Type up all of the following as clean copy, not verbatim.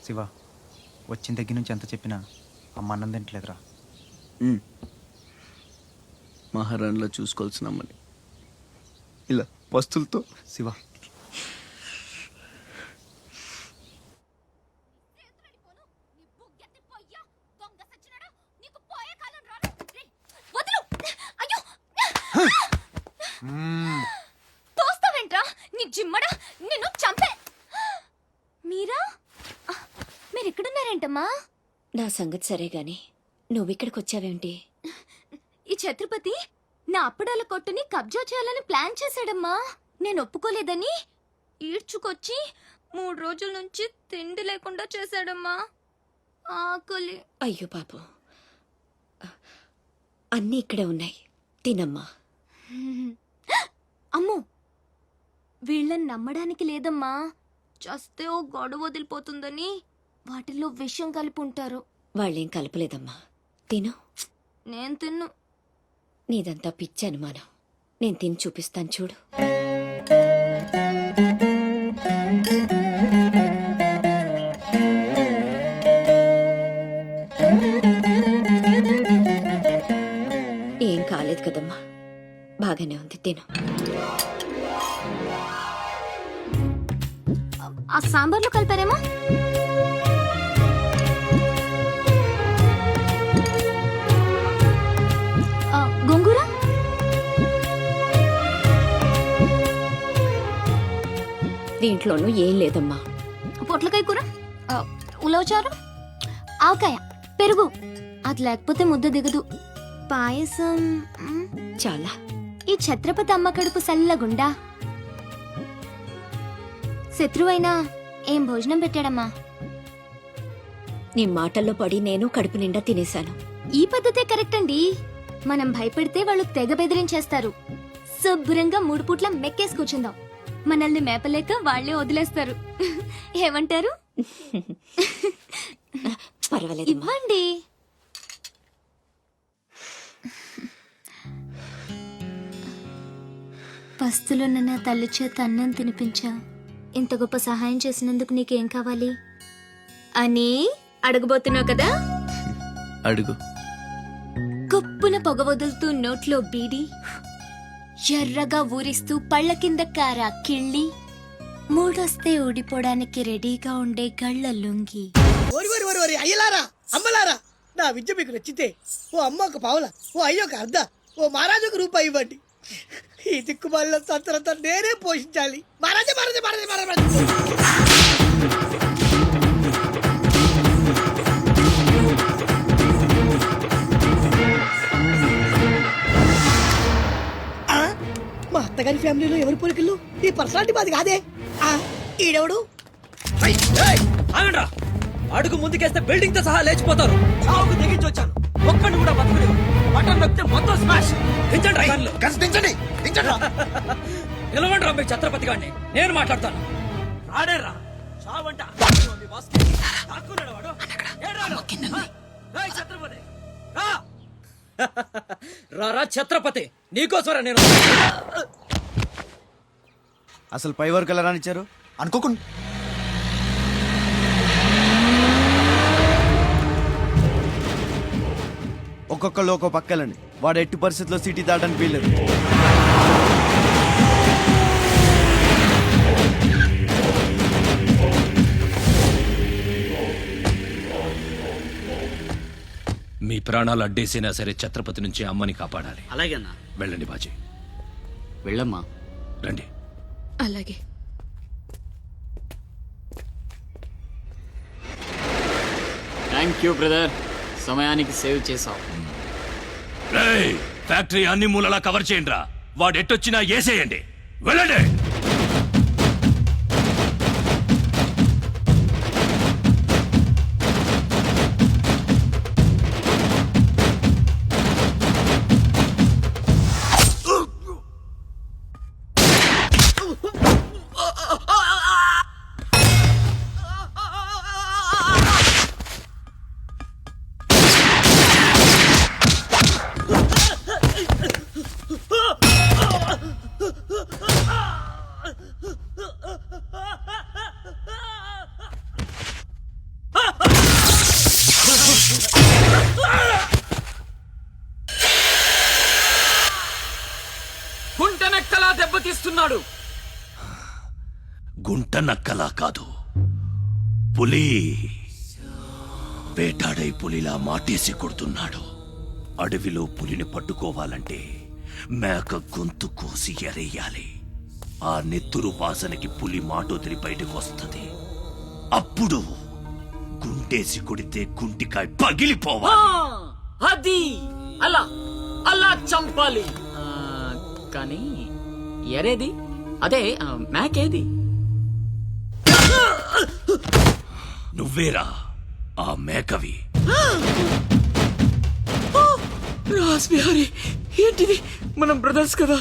శివ, వచ్చిన దగ్గర నుంచి ఎంత చెప్పినా అమ్మ అన్నం తింటలేదురా. మహారాణిలో చూసుకోవాల్సిన అమ్మని ఇలా వస్తువులతో. శివ, తోస్తావేంట్రా నీ జిమ్మడా, నిన్ను చంపే. మీరా మీరెక్కడున్నారేంటమ్మా? నా సంగతి సరే గాని నువ్విక్కడికి వచ్చావేంటి? ఈ ఛత్రపతి నా అప్పడాల కొట్టుని కబ్జా చేయాలని ప్లాన్ చేశాడమ్మా. నేను ఒప్పుకోలేదని ఈడ్చుకొచ్చి 3 రోజుల నుంచి తిండి లేకుండా చేశాడమ్మా. ఆకలి. అయ్యో పాపం, అన్నీ ఇక్కడే ఉన్నాయి, తినమ్మా. అమ్మో, వీళ్ళని నమ్మడానికి లేదమ్మా. చస్తే ఓ గొడవ వదిలిపోతుందని వాటిల్లో విషం కలిపి ఉంటారు. వాళ్ళేం కలపలేదమ్మా, తిను. నేను తిన్ను. నీదంతా పిచ్చి అనుమానం. నేను తిని చూపిస్తాను చూడు. ఏం కాలేదు కదమ్మా, బాగానే ఉంది, తిను. ఆ సాంబార్లో కలిపారేమో. గోంగూర, దీంట్లోనూ ఏం లేదమ్మా. పొట్లకాయ కూర, ఉలవచారు, ఆవకాయ, పెరుగు. అది లేకపోతే ముద్ద దిగదు. పాయసం. చాలా. ఈ ఛత్రపతి అమ్మ కడుపు సల్లగుండా. శత్రువైనా ఏం భోజనం పెట్టాడమ్మా. నీ మాటల్లో పడి నేను కడుపు నిండా తినేశాను. ఈ పద్ధతే కరెక్ట్ అండి. మనం భయపెడితే వాళ్ళు తెగ బెదిరించేస్తారు. శుభ్రంగా 3 పూట్ల మెక్కేసి కూర్చుందాం. మనల్ని మేపలేక వాళ్లే వదిలేస్తారు. ఏమంటారు? పర్వాలేదు, ఇవ్వండి. పస్తులున్న నా తల్లి చేత అన్నం తినిపించా. ఇంత గొప్ప సహాయం చేసినందుకు నీకేం కావాలి అని అడగబోతున్నావు కదా? అడుగు. గొప్పున పొగ వదులుతూ నోట్లో బీడి, ఎర్రగా ఊరిస్తూ పళ్ళ కింద కారా కిళ్ళి, మూడొస్తే ఊడిపోవడానికి రెడీగా ఉండే గళ్ళ లుంగి. అయ్యలారా, అమ్మలారా, నా విద్య మీకు నచ్చితే ఓ అమ్మ ఒక పావుల, ఓ అయ్య ఒక అర్ధ, ఓ మహారాజు ఒక రూపాయి ఇవ్వండి. ఈ దిక్కుమాలిన సంతరంతా నేనే పోషించాలి. మహారాజా మహారాజా మహారాజా మహారాజా. మా అత్తగారి ఫ్యామిలీలో ఎవరి పోలికలు? ఈ పర్సనాలిటీ మాది కాదే. ఈడెవడు? అడుగు ముందుకేస్తే బిల్డింగ్ తో సహా లేచిపోతారు. చావుకు తెగించి వచ్చాను, ఒక్కడిని కూడా బతుకుని బటన్ నొక్కితే మొత్తం స్మాష్. నిలవండి రా మీ ఛత్రపతి గారిని, నేను మాట్లాడతాను. రాడేరా చావంట. ఛత్రపతి రారా ఛత్రపతి, నీకోసరా నేను. అసలు పై వరకు ఎలా రానిచ్చారు అనుకోకుండా? ఒక్కొక్కళ్ళు ఒక్కో పక్కలండి. వాడు ఎట్టి పరిస్థితుల్లో సిటీ దాటని వీల్లేదు. మీ ప్రాణాలు అడ్డేసినా సరే ఛత్రపతి నుంచి అమ్మని కాపాడాలి. అలాగే అన్నా. వెళ్ళండి బాజీ. వెళ్ళమ్మా. రండి. అలాగే. థ్యాంక్ యూ బ్రదర్, సమయానికి సేవ్ చేసావు. ఫ్యాక్టరీ అన్ని మూలలా కవర్ చేయండి రా. వాడు ఎట్టొచ్చినా ఏసేయండి. వెళ్ళండి. కొడుతున్నాడు. గుంట నక్కలా కాదు, పులి వేటాడై పులిలా మాటేసి కొడుతున్నాడు. అడవిలో పులిని పట్టుకోవాలంటే మేక గొంతు కోసి ఎరేయాలి. ఆ నెత్తురు వాసనకి పులి మాటొదిలి బయటకు వస్తుంది. అప్పుడు గుంటేసి కొడితే గుంటికాయ పగిలిపోవాలి. అది అలా అలా చంపాలి. కానీ ఎరేది అదే మేకేది? నువ్వేరా ఆ మేకవి. రాస్ బిహారీ, ఏంటిది? మనం బ్రదర్స్ కదా.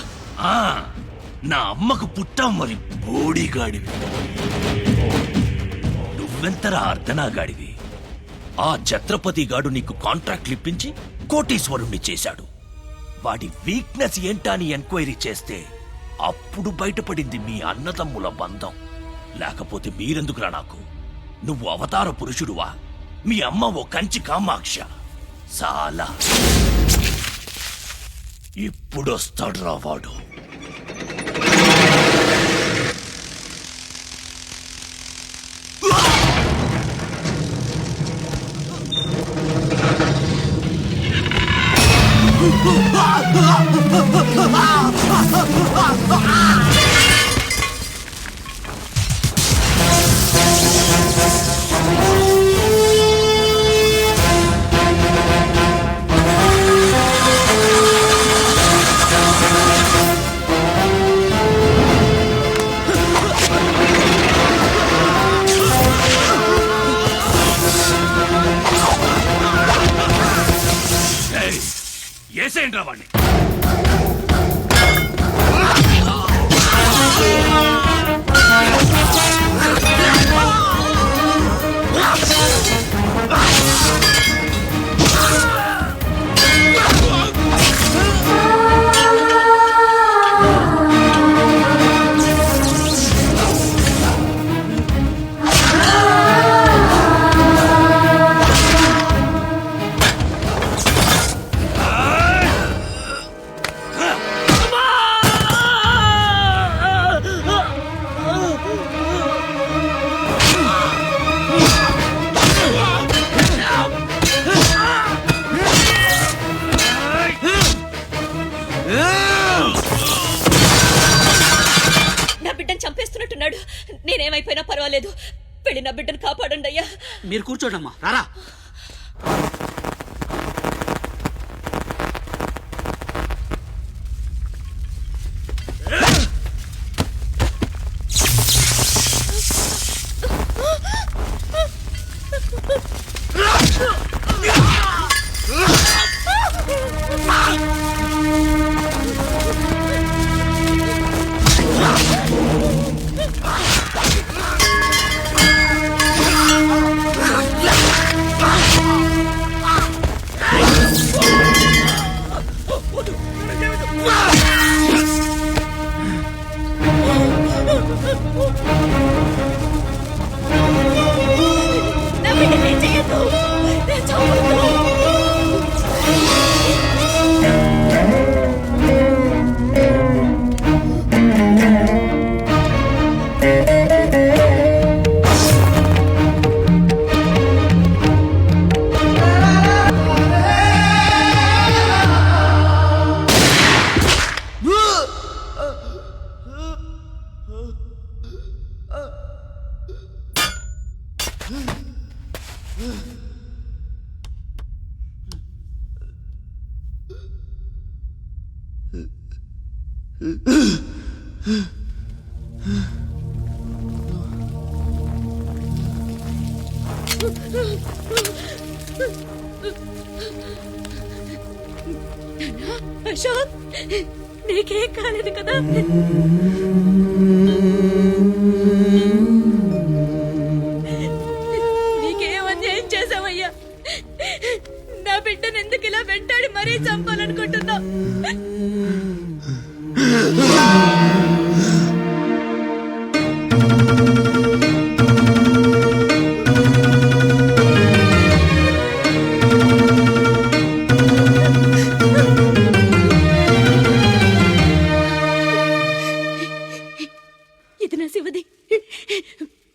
ఆ నా అమ్మకు పుట్టాం మరి బోడిగాడివి. నువ్వెంతరా అర్ధనాగాడివి. ఆ ఛత్రపతి గాడు నీకు కాంట్రాక్ట్లు ఇప్పించి కోటీశ్వరుణ్ణి చేశాడు. వాడి వీక్నెస్ ఏంటని ఎంక్వైరీ చేస్తే అప్పుడు బయటపడింది మీ అన్నదమ్ముల బంధం. లేకపోతే మీరెందుకురా నాకు? నువ్వు అవతార పురుషుడువా? మీ అమ్మ ఓ కంచి కామాక్ష. చాలా ఇప్పుడొస్తాడ్రా వాడు. ఏసేంట్రా వాడిని. చంపేస్తున్నట్టున్నాడు. నేనేమైపోయినా పర్వాలేదు, వెళ్ళి నా బిడ్డను కాపాడండి అయ్యా. మీరు కూర్చోండమ్మా. రారా. అశోక్, నీకేం కాలేదు కదా? నీకేం అన్యాయం చేసావయ్యా? నా బిడ్డను ఎందుకు ఇలా వెంటాడి మరీ చంపాలనుకుంటున్నావు?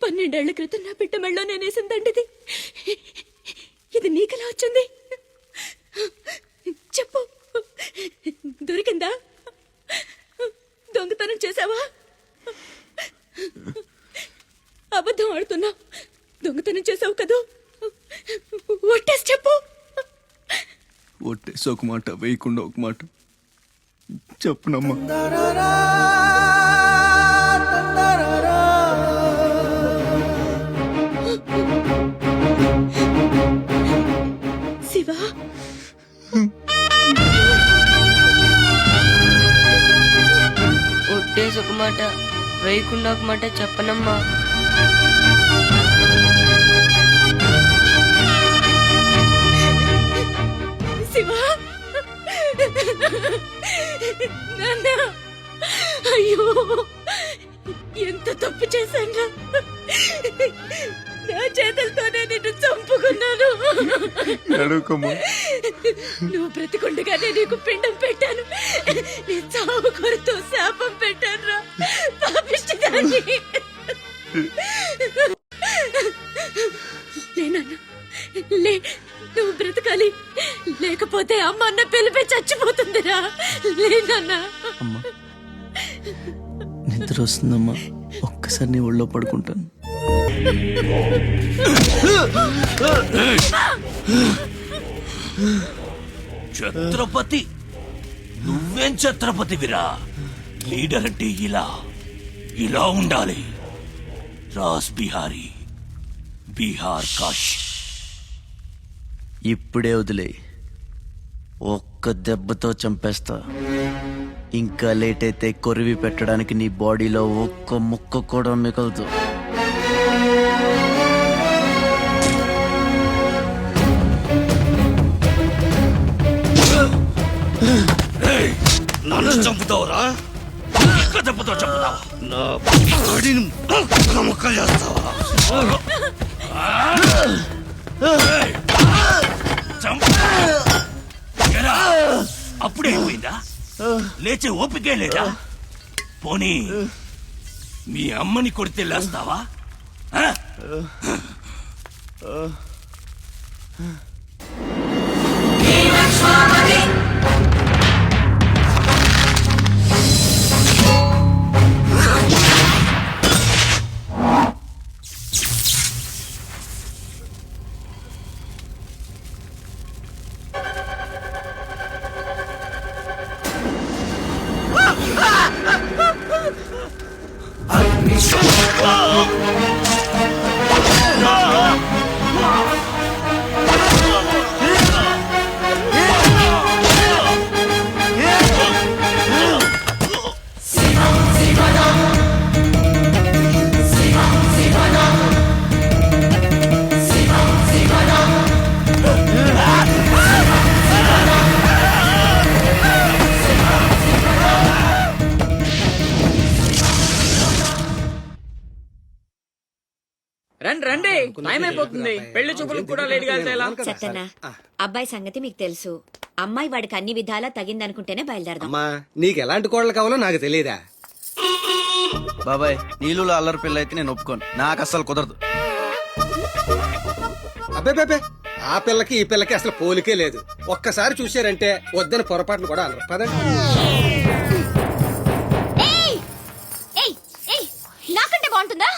12 క్రితం నా బిడ్డ మెళ్ళో నేనేసిందండి ఇది నీకెలా వచ్చింది? చెప్పు, దొరికిందా? దొంగతనం చేసావా? అబద్ధం ఆడుతున్నావు. దొంగతనం చేసావు కదూ? ఒట్టేసి చెప్పు. ఒట్టేసి ఒక మాట, వేయకుండా ఒక మాట చెప్పునమ్మా. శివ, ఒట్టేసి ఒక మాట, వేయకుండా ఒక మాట చెప్పనమ్మా. శివ, నాన్న, అయ్యో ఎంత తప్పు చేశాను. నా చేతులతోనే నిన్ను చంపుకున్నాను. అడుగుకోమ్మా. నువ్వు బ్రతికుండగానే నీకు పిండం పెట్టాను. నీ చావు కొరతో శాపం పెట్టాను రా పాపిష్టిదాన్ని. లేనన్నా, లే, నువ్వు బ్రతకాలి. లేకపోతే అమ్మ అన్న పిలిపి చచ్చిపోతుందిరా. లేనన్నా. అమ్మా నిద్ర వస్తుందమ్మా, ఒక్కసారి నీ ఒళ్ళో పడుకుంటాను. ఛత్రపతి, నువ్వేం ఛత్రపతివిరా? లీడర్ అంటే ఇలా ఉండాలి. రాస్ బిహారీ, బీహార్ కాష్. ఇప్పుడే వదిలే, ఒక్క దెబ్బతో చంపేస్తా. ఇంకా లేట్ అయితే కొరివి పెట్టడానికి నీ బాడీలో ఒక్క ముక్క కూడా మిగలదు. నన్ను చంపుతావురా? ఒక్క దెబ్బతో చంపుతావా? నా బాడీని ముక్కలు చేస్తావా? అప్పుడే అయిపోయిందా? లేచే ఓపికే లేదా? పోనీ మీ అమ్మని కొడితే లేస్తావా? రండి రండి, టైం అయిపోతుంది. పెళ్లి చూపులకు కూడా లేట్గా వెళ్తే ఎలా? చెత్తన్నా, అబ్బాయి సంగతి మీకు తెలుసు. అమ్మాయి వాడికి అన్ని విధాలా తగిందనుకుంటేనే బయలుదేరదాం. అమ్మా, నీకు ఎలాంటి కోడలు కావాలో నాకు తెలియదా? బాబాయ్, నీళ్ళు అల్లరి పిల్ల అయితే నేను ఒప్పుకోను. నాకు అస్సలు కుదరదు. అబ్బే, ఆ పిల్లకి ఈ పిల్లకి అసలు పోలికే లేదు. ఒక్కసారి చూశారంటే వద్దని పొరపాటును కూడా అనరు. పదండి. ఏయ్, ఏయ్, నాకంటే బాగుంటుందా?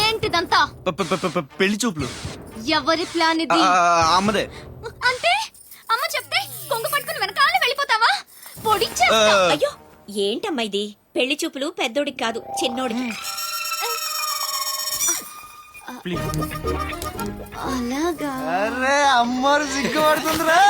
ఏంటిదంతా? పెళ్లి చూపులు ఎవరి ప్లాన్ ఇది? అమ్మదే. అంటే అమ్మ చెప్తే కొంగు పట్టుకుని వెనకాల వెళ్ళిపోతావా? పొడిచేస్తా. అయ్యో, ఏంటమ్మా ఇది? పెళ్లి చూపులు పెద్దోడికి కాదు, చిన్నోడికి. అలాగా? అరే అమ్మారు సిగ్గుపడుతుందిరా.